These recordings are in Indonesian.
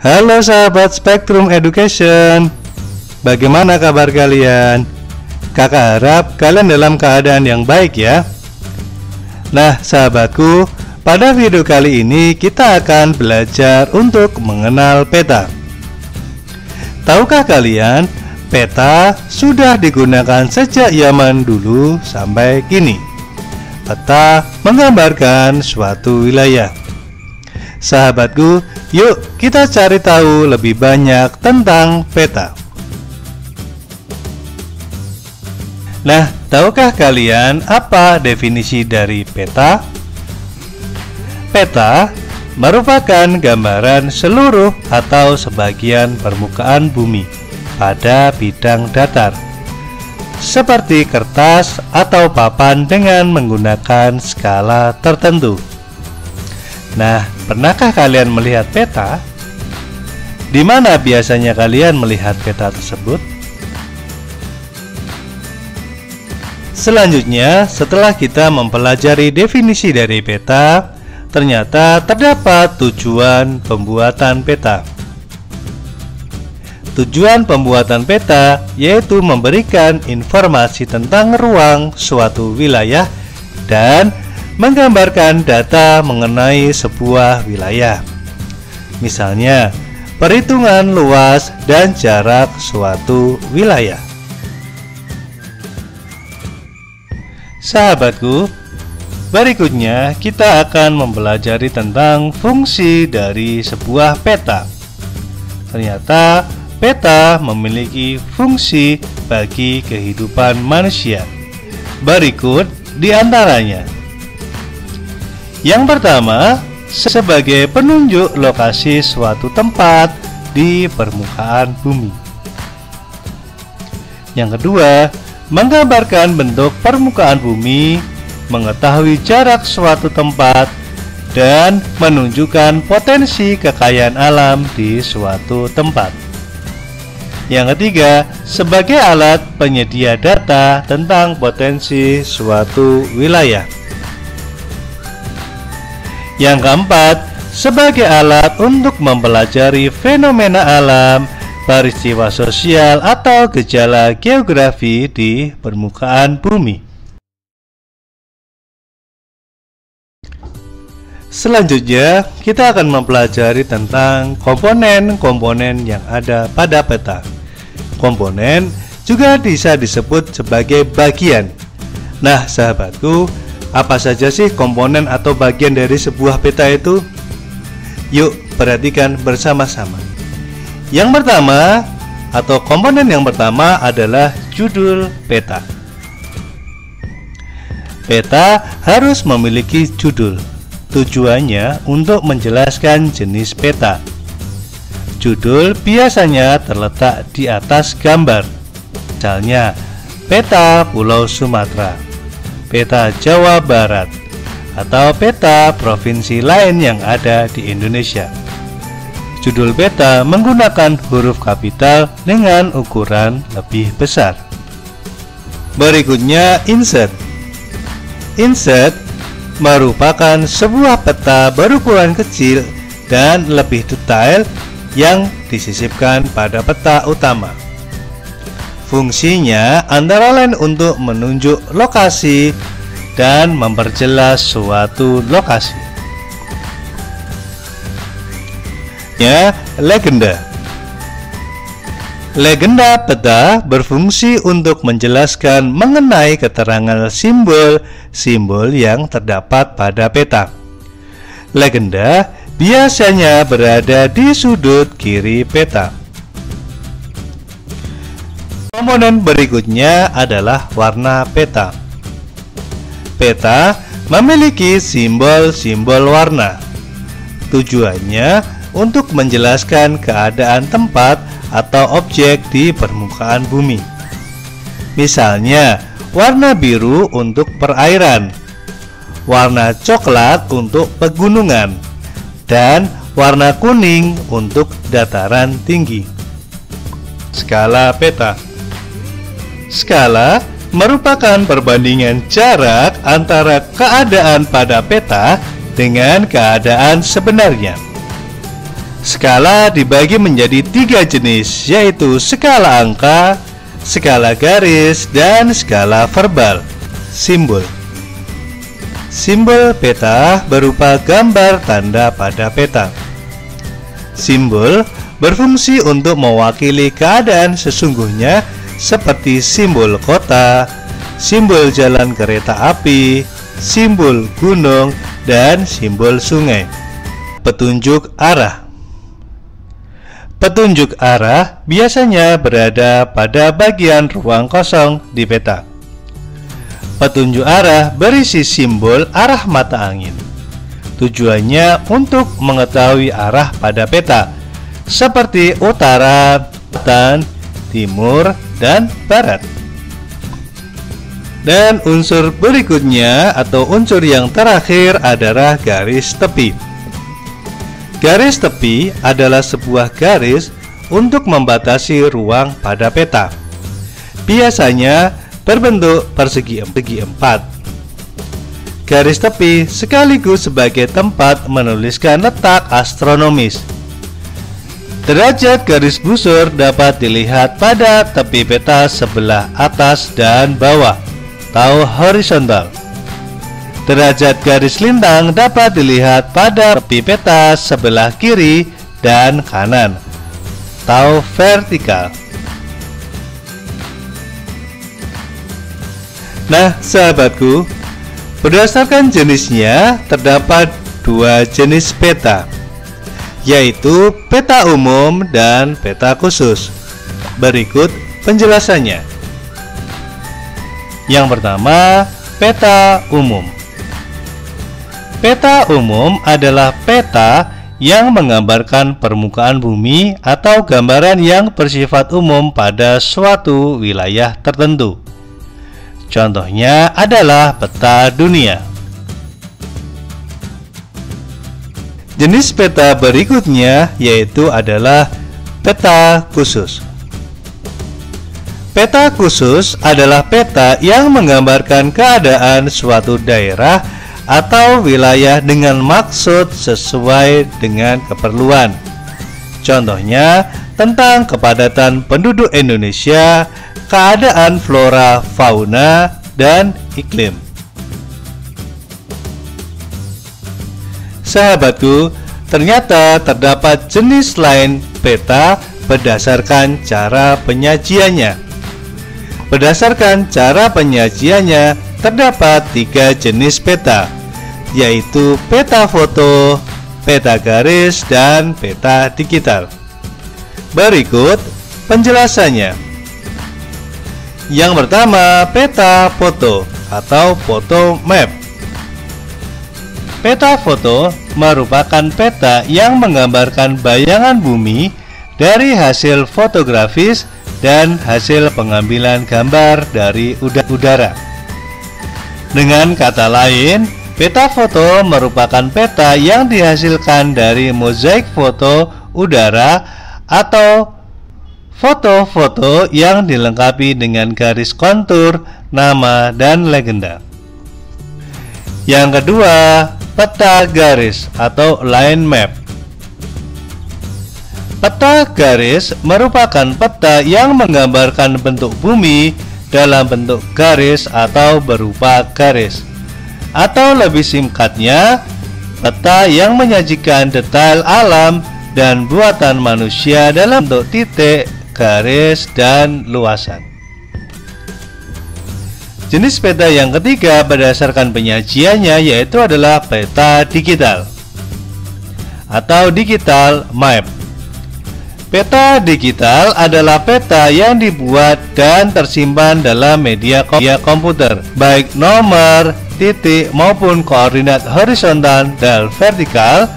Halo sahabat Spektrum Education, bagaimana kabar kalian? Kakak harap kalian dalam keadaan yang baik ya. Nah sahabatku, pada video kali ini kita akan belajar untuk mengenal peta. Tahukah kalian, peta sudah digunakan sejak zaman dulu sampai kini. Peta menggambarkan suatu wilayah. Sahabatku, yuk kita cari tahu lebih banyak tentang peta. Nah, tahukah kalian apa definisi dari peta? Peta merupakan gambaran seluruh atau sebagian permukaan bumi pada bidang datar, seperti kertas atau papan dengan menggunakan skala tertentu. Nah, pernahkah kalian melihat peta? Di mana biasanya kalian melihat peta tersebut? Selanjutnya, setelah kita mempelajari definisi dari peta, ternyata terdapat tujuan pembuatan peta. Tujuan pembuatan peta yaitu memberikan informasi tentang ruang suatu wilayah dan menggambarkan data mengenai sebuah wilayah. Misalnya, perhitungan luas dan jarak suatu wilayah. Sahabatku, berikutnya kita akan mempelajari tentang fungsi dari sebuah peta. Ternyata peta memiliki fungsi bagi kehidupan manusia. Berikut diantaranya. Yang pertama, sebagai penunjuk lokasi suatu tempat di permukaan bumi. Yang kedua, menggambarkan bentuk permukaan bumi, mengetahui jarak suatu tempat, dan menunjukkan potensi kekayaan alam di suatu tempat. Yang ketiga, sebagai alat penyedia data tentang potensi suatu wilayah. Yang keempat, sebagai alat untuk mempelajari fenomena alam, peristiwa sosial atau gejala geografi di permukaan bumi. Selanjutnya, kita akan mempelajari tentang komponen-komponen yang ada pada peta. Komponen juga bisa disebut sebagai bagian. Nah, sahabatku, apa saja sih komponen atau bagian dari sebuah peta itu? Yuk, perhatikan bersama-sama. Yang pertama, atau komponen yang pertama adalah judul peta. Peta harus memiliki judul. Tujuannya untuk menjelaskan jenis peta. Judul biasanya terletak di atas gambar. Misalnya, peta Pulau Sumatera, peta Jawa Barat, atau peta provinsi lain yang ada di Indonesia. Judul peta menggunakan huruf kapital dengan ukuran lebih besar. Berikutnya, insert. Insert merupakan sebuah peta berukuran kecil dan lebih detail yang disisipkan pada peta utama. Fungsinya antara lain untuk menunjuk lokasi dan memperjelas suatu lokasi. Ya, legenda. Legenda peta berfungsi untuk menjelaskan mengenai keterangan simbol-simbol yang terdapat pada peta. Legenda biasanya berada di sudut kiri peta. Komponen berikutnya adalah warna peta. Peta memiliki simbol-simbol warna. Tujuannya untuk menjelaskan keadaan tempat atau objek di permukaan bumi. Misalnya, warna biru untuk perairan, warna coklat untuk pegunungan, dan warna kuning untuk dataran tinggi. Skala peta. Skala merupakan perbandingan jarak antara keadaan pada peta dengan keadaan sebenarnya. Skala dibagi menjadi 3 jenis, yaitu skala angka, skala garis, dan skala verbal. Simbol. Simbol peta berupa gambar tanda pada peta. Simbol berfungsi untuk mewakili keadaan sesungguhnya seperti simbol kota, simbol jalan kereta api, simbol gunung, dan simbol sungai. Petunjuk arah. Petunjuk arah biasanya berada pada bagian ruang kosong di peta. Petunjuk arah berisi simbol arah mata angin. Tujuannya untuk mengetahui arah pada peta, seperti utara, selatan, timur, dan barat. Dan unsur berikutnya atau unsur yang terakhir adalah garis tepi. Garis tepi adalah sebuah garis untuk membatasi ruang pada peta. Biasanya berbentuk persegi empat. Garis tepi sekaligus sebagai tempat menuliskan letak astronomis. Derajat garis busur dapat dilihat pada tepi peta sebelah atas dan bawah atau horizontal. Derajat garis lintang dapat dilihat pada tepi peta sebelah kiri dan kanan atau vertikal. Nah, sahabatku, berdasarkan jenisnya terdapat 2 jenis peta, yaitu peta umum dan peta khusus. Berikut penjelasannya. Yang pertama, peta umum. Peta umum adalah peta yang menggambarkan permukaan bumi atau gambaran yang bersifat umum pada suatu wilayah tertentu. Contohnya adalah peta dunia. Jenis peta berikutnya yaitu adalah peta khusus. Peta khusus adalah peta yang menggambarkan keadaan suatu daerah atau wilayah dengan maksud sesuai dengan keperluan. Contohnya tentang kepadatan penduduk Indonesia, keadaan flora, fauna, dan iklim. Sahabatku, ternyata terdapat jenis lain peta berdasarkan cara penyajiannya. Berdasarkan cara penyajiannya, terdapat 3 jenis peta, yaitu peta foto, peta garis, dan peta digital. Berikut penjelasannya. Yang pertama, peta foto atau foto map. Peta foto merupakan peta yang menggambarkan bayangan bumi dari hasil fotografis dan hasil pengambilan gambar dari udara. Dengan kata lain, peta foto merupakan peta yang dihasilkan dari mozaik foto udara atau foto-foto yang dilengkapi dengan garis kontur, nama, dan legenda. Yang kedua, peta garis atau line map. Peta garis merupakan peta yang menggambarkan bentuk bumi dalam bentuk garis atau berupa garis. Atau lebih singkatnya, peta yang menyajikan detail alam dan buatan manusia dalam bentuk titik, garis, dan luasan. Jenis peta yang ketiga berdasarkan penyajiannya yaitu adalah peta digital atau digital map. Peta digital adalah peta yang dibuat dan tersimpan dalam media komputer, baik nomor, titik, maupun koordinat horizontal dan vertikal.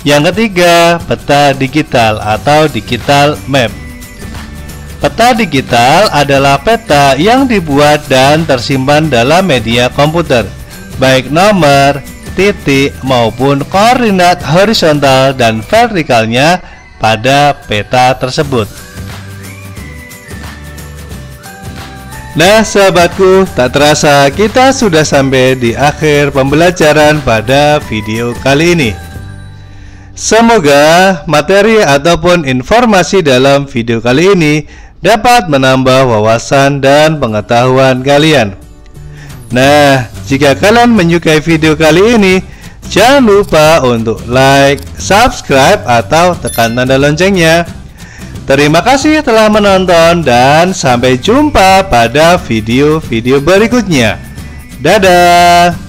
Yang ketiga, peta digital atau digital map. Peta digital adalah peta yang dibuat dan tersimpan dalam media komputer, baik nomor, titik, maupun koordinat horizontal dan vertikalnya pada peta tersebut. Nah sahabatku, tak terasa kita sudah sampai di akhir pembelajaran pada video kali ini. Semoga materi ataupun informasi dalam video kali ini dapat menambah wawasan dan pengetahuan kalian. Nah, jika kalian menyukai video kali ini, jangan lupa untuk like, subscribe, atau tekan tanda loncengnya. Terima kasih telah menonton dan sampai jumpa pada video-video berikutnya. Dadah!